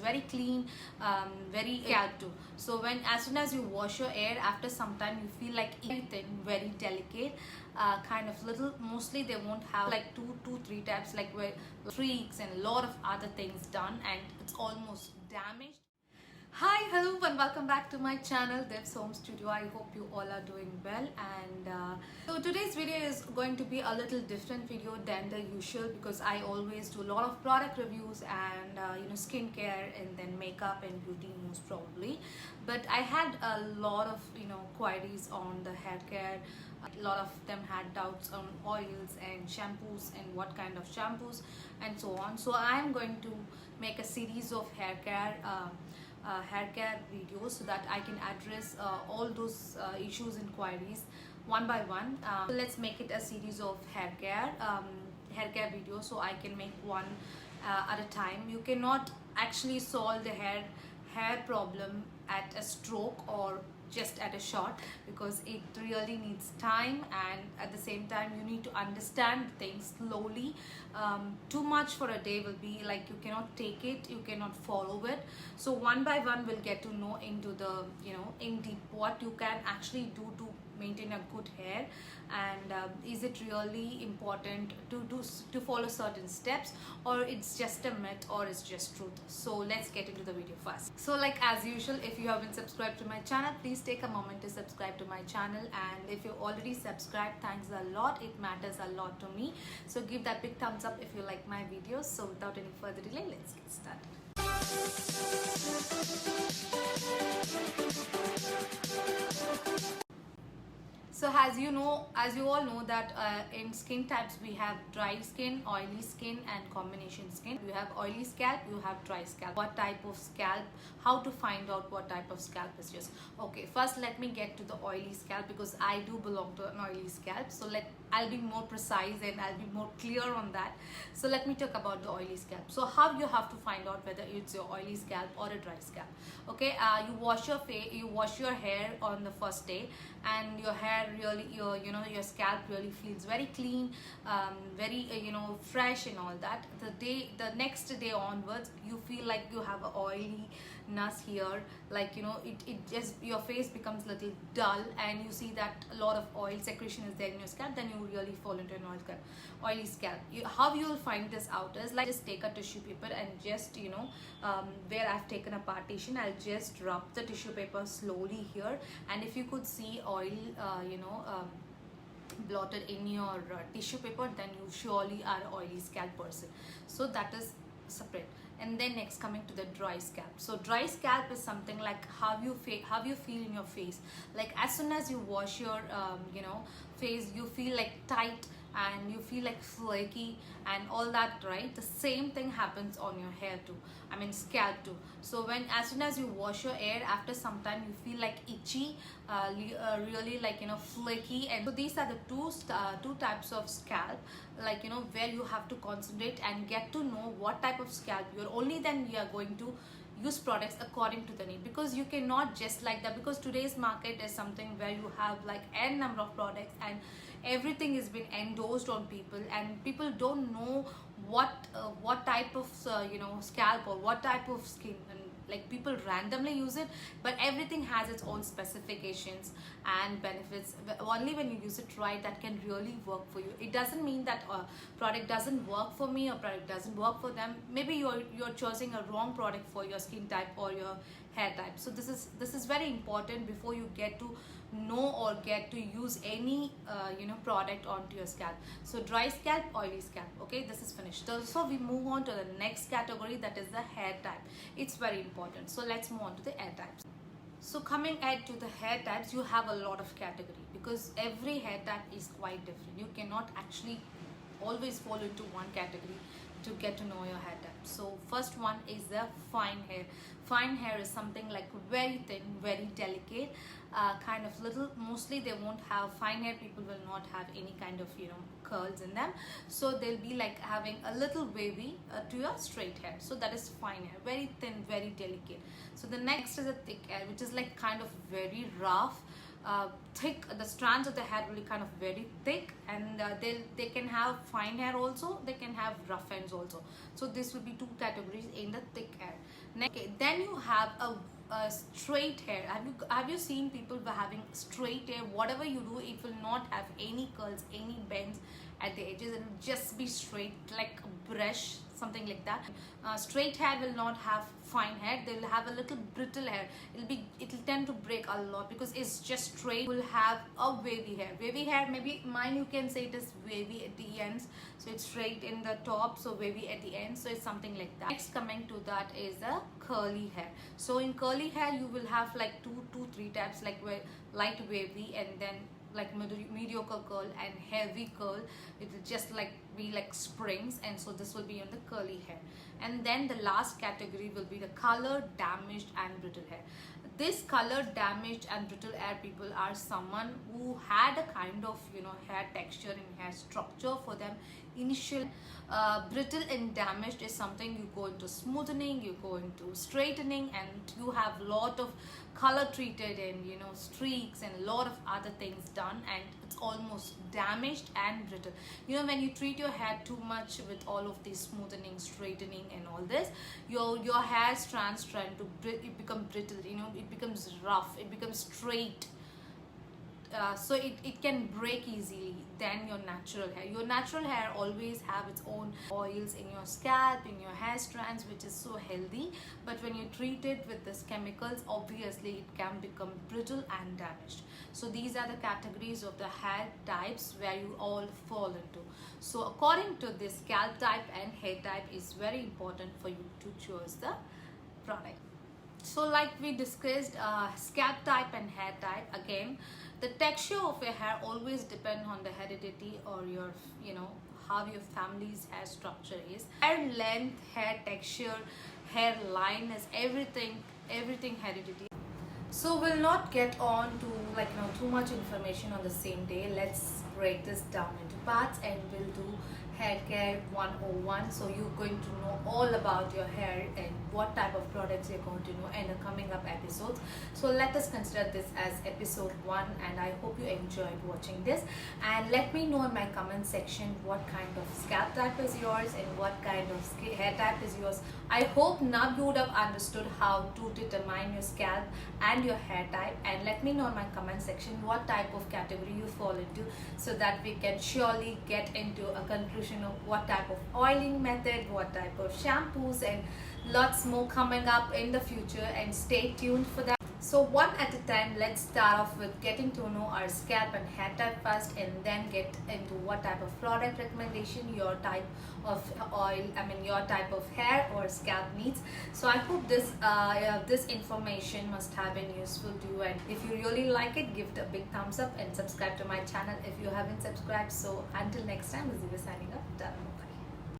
very clean, very scalp too. So as soon as you wash your hair, after some time you feel like everything very delicate, kind of little. Mostly they won't have like two, three types like where streaks and a lot of other things done, and it's almost damaged. Hi, hello, and welcome back to my channel, Dev's Home Studio. I hope you all are doing well. And so today's video is going to be a little different video than the usual, because I always do a lot of product reviews and skincare and then makeup and beauty most probably. But I had a lot of queries on the hair care. A lot of them had doubts on oils and shampoos and what kind of shampoos and so on. So I'm going to make a series of hair care videos so that I can address all those issues and queries one by one. So let's make it a series of hair care videos, so I can make one at a time. You cannot actually solve the hair problem at a stroke or just at a shot, because it really needs time, and at the same time you need to understand things slowly. Too much for a day will be like you cannot take it, you cannot follow it. So one by one we'll get to know into the in deep what you can actually do to maintain a good hair, and is it really important to follow certain steps, or it's just a myth, or it's just truth. So let's get into the video first. So like as usual, if you haven't subscribed to my channel, please take a moment to subscribe to my channel, and if you already subscribed, thanks a lot, it matters a lot to me. So give that big thumbs up if you like my videos. So without any further delay, let's get started. So as you all know that in skin types we have dry skin, oily skin and combination skin. You have oily scalp, you have dry scalp. What type of scalp, how to find out what type of scalp is yours? Okay, first let me get to the oily scalp, because I do belong to an oily scalp. So I'll be more precise and I'll be more clear on that. So let me talk about the oily scalp. So how you have to find out whether it's your oily scalp or a dry scalp. Okay, you wash your hair on the first day, and your hair really, your scalp really feels very clean, very fresh and all that. The next day onwards, you feel like you have an oiliness here, like it just, your face becomes a little dull, and you see that a lot of oil secretion is there in your scalp. Then you really fall into an oily scalp. How you will find this out is like, just take a tissue paper and just where I've taken a partition, I'll just rub the tissue paper slowly here, and if you could see oil blotted in your tissue paper, then you surely are an oily scalp person. So that is separate. And then next, coming to the dry scalp. So dry scalp is something like how you feel in your face. Like as soon as you wash your face, you feel like tight and you feel like flaky and all that, right? The same thing happens on your hair too, I mean scalp too. So as soon as you wash your hair, after some time you feel like itchy, really like flaky. And so these are the two types of scalp, like where you have to concentrate and get to know what type of scalp you're. Only then we are going to use products according to the need, because you cannot just like that, because today's market is something where you have like n number of products and everything has been endorsed on people, and people don't know what type of scalp or what type of skin, and like people randomly use it, but everything has its own specifications and benefits. Only when you use it right, that can really work for you. It doesn't mean that a product doesn't work for me or product doesn't work for them. Maybe you're choosing a wrong product for your skin type or your hair type. So this is very important before you get to know or get to use any product onto your scalp. So dry scalp, oily scalp. Okay, this is finished. So we move on to the next category, that is the hair type. It's very important. So let's move on to the hair types. So coming ahead to the hair types, you have a lot of category, because every hair type is quite different. You cannot actually always fall into one category to get to know your hair type. So first one is the fine hair. Fine hair is something like very thin, very delicate, kind of little. Mostly they won't have, fine hair people will not have any kind of curls in them, so they'll be like having a little wavy to your straight hair. So that is fine hair, very thin, very delicate. So the next is a thick hair, which is like kind of very rough, thick. The strands of the hair will be kind of very thick, and they can have fine hair also, they can have rough ends also. So this will be two categories in the thick hair. Okay, then you have a straight hair. Have you seen people who are having straight hair? Whatever you do, it will not have any curls, any bends at the edges, and just be straight like a brush, something like that. Straight hair will not have fine hair. They will have a little brittle hair. It'll tend to break a lot because it's just straight. Will have a wavy hair. Wavy hair, maybe mine you can say it is wavy at the ends, so it's straight in the top, so wavy at the end, so it's something like that. Next coming to that is the curly hair. So in curly hair you will have like three types, like light wavy, and then like mediocre curl and heavy curl. It will just like be like springs, and so this will be on the curly hair. And then the last category will be the color damaged and brittle hair. This color damaged and brittle hair people are someone who had a kind of hair texture and hair structure for them initial. Brittle and damaged is something you go into smoothening, you go into straightening, and you have lot of color treated and streaks and a lot of other things done, and it's almost damaged and brittle. When you treat your hair too much with all of this smoothening, straightening and all this, your hair strands trying to it become brittle, it becomes rough, it becomes straight. So it can break easily than your natural hair. Your natural hair always have its own oils in your scalp, in your hair strands, which is so healthy. But when you treat it with these chemicals, obviously it can become brittle and damaged. So these are the categories of the hair types where you all fall into. So according to this, scalp type and hair type is very important for you to choose the product. So like we discussed, scalp type and hair type, again the texture of your hair always depend on the heredity or your how your family's hair structure is. Hair length, hair texture, hair line is everything heredity. So we'll not get on to too much information on the same day. Let's break this down into parts and we'll do hair care 101. So you're going to know all about your hair and what type of products you're going to know in the coming up episodes. So let us consider this as episode 1, and I hope you enjoyed watching this. And let me know in my comment section what kind of scalp type is yours and what kind of hair type is yours. I hope now you would have understood how to determine your scalp and your hair type, and let me know in my comment section what type of category you fall into, so that we can surely get into a conclusion of what type of oiling method, what type of shampoos, and lots more coming up in the future, and stay tuned for that. So one at a time, let's start off with getting to know our scalp and hair type first, and then get into what type of product recommendation your type of your type of hair or scalp needs. So I hope this information must have been useful to you, and if you really like it, give it a big thumbs up and subscribe to my channel if you haven't subscribed. So until next time, this is signing off. Done.